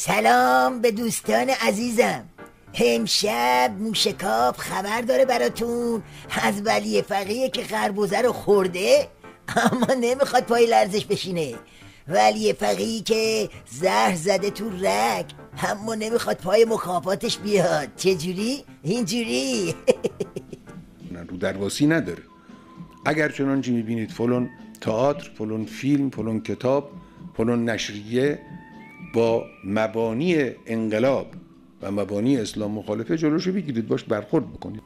سلام به دوستان عزیزم. امشب موشکاف خبر داره براتون از ولی فقیه که خربزه رو خورده اما نمیخواد پای لرزش بشینه. ولی فقیه که زهر زده تو رگ اما نمیخواد پای مکافاتش بیاد. چجوری؟ اینجوری. رو درواسی نداره. اگر چنانچه میبینید فلان تئاتر، فلان فیلم، فلان کتاب، فلان نشریه با مبانی انقلاب و مبانی اسلام مخالفه، جلوشو بگیرید، باش برخورد بکنید.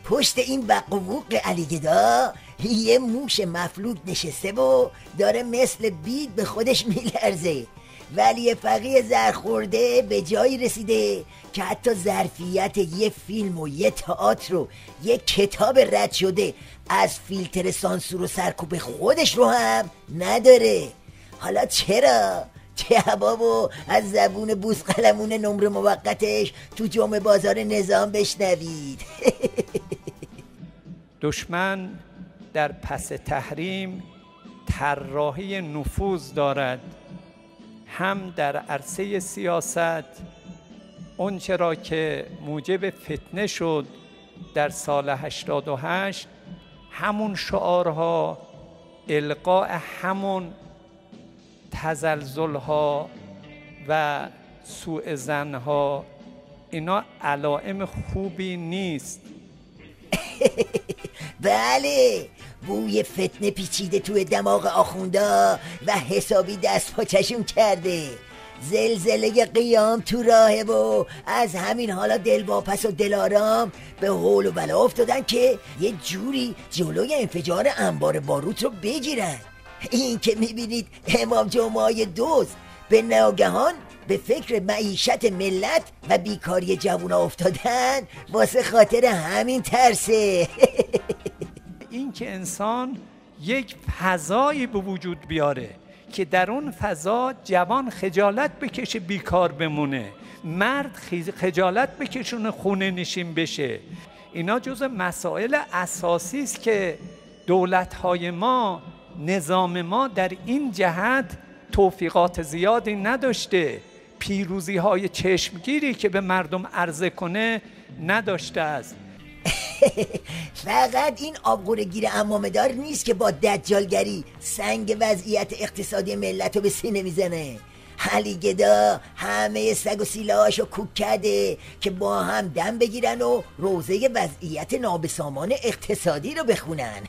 پشت این بقوق علی گدا یه موش مفلوک نشسته و داره مثل بید به خودش میلرزه. ولی فقیه زرخورده به جایی رسیده که حتی ظرفیت یه فیلم و یه تئاتر و یه کتاب رد شده از فیلتر سانسور و سرکوب خودش رو هم نداره. حالا چرا؟ جوابو از زبون بوسقلمون نمره موقتش تو جمعه بازار نظام بشنوید. دشمن در پس تحریم طراحی نفوذ دارد، هم در عرصه سیاست، اون چرا که موجب فتنه شد در سال 88، همون شعارها، القاء همون تزلزل‌ها و سوء ظن‌ها، اینا علائم خوبی نیست. بله، بوی فتنه پیچیده توی دماغ آخوندا و حسابی دست پاچشون کرده. زلزله قیام تو راهه و از همین حالا دلواپس و دلارام به هول و بلا افتادن که یه جوری جلوی انفجار انبار باروت رو بگیرن. این که میبینید امام جمعه دوست به ناگهان به فکر معیشت ملت و بیکاری جوونا افتادن، واسه خاطر همین ترسه. این که انسان یک فضایی به وجود بیاره که در اون فضا جوان خجالت بکشه بیکار بمونه، مرد خجالت بکشونه خونه نشین بشه، اینا جزء مسائل اساسی است که دولت‌های ما، نظام ما در این جهت توفیقات زیادی نداشته، پیروزی‌های چشمگیری که به مردم عرضه کنه نداشته است. فقط این آبگورگیر عمامه‌دار نیست که با دجالگری سنگ وضعیت اقتصادی ملت رو به سینه میزنه. علی گدا همه سگ و سیله‌هاشو کوک کرده که با هم دم بگیرن و روزه وضعیت نابسامان اقتصادی رو بخونن.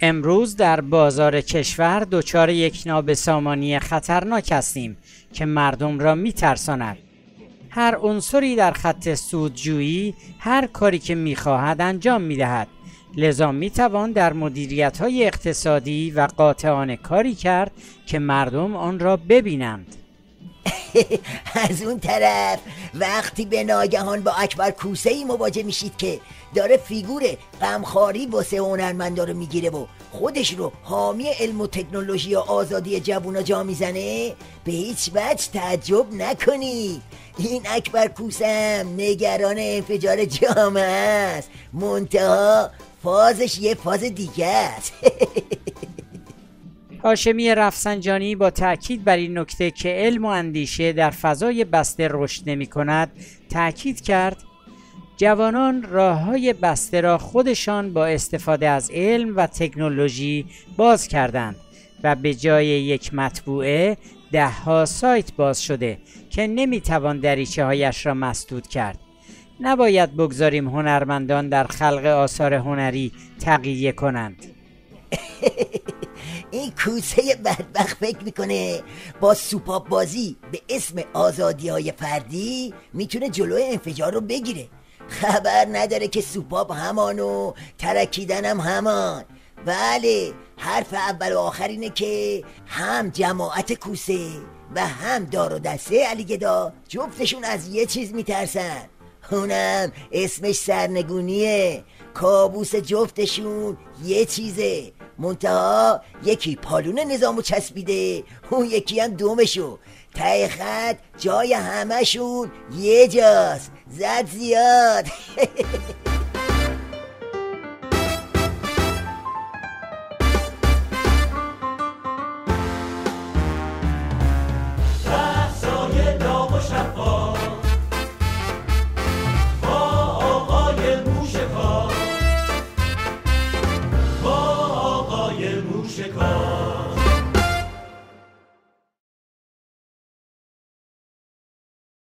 امروز در بازار کشور دچار یک نابسامانی خطرناک هستیم که مردم را میترساند. هر عنصری در خط سودجویی هر کاری که میخواهد انجام میدهد، لذا میتوان در مدیریت‌های اقتصادی و قاطعانه کاری کرد که مردم آن را ببینند. از اون طرف وقتی به ناگهان با اکبر کوسه‌ای مواجه میشید که داره فیگور غمخواری واسه هنرمندا رو میگیره و خودش رو حامی علم و تکنولوژی و آزادی جوونا جا میزنه، به هیچ وجه تعجب نکنید. این اکبر کوسم نگران انفجار جامعه است، منتها فازش یه فاز دیگه است. هاشمی رفسنجانی با تأکید بر این نکته که علم و اندیشه در فضای بسته رشد نمی کند تأکید کرد جوانان راه‌های بسته را خودشان با استفاده از علم و تکنولوژی باز کردند و به جای یک مطبوعه 10 سایت باز شده که نمیتوان دریچه هایش را مسدود کرد. نباید بگذاریم هنرمندان در خلق آثار هنری تقیه کنند. این کوسه بدبخت فکر میکنه با سوپاپ بازی به اسم آزادی های فردی میتونه جلوی انفجار رو بگیره. خبر نداره که سوپاپ همان و ترکیدن هم همان. بله، حرف اول و آخر اینه که هم جماعت کوسه و هم دار و دسته علی گدا جفتشون از یه چیز میترسن، اونم اسمش سرنگونیه. کابوس جفتشون یه چیزه، منتها یکی پالون نظامو چسبیده، اون یکی هم دومشو. ته خط جای همشون یه جاست، زد زیاد. شکار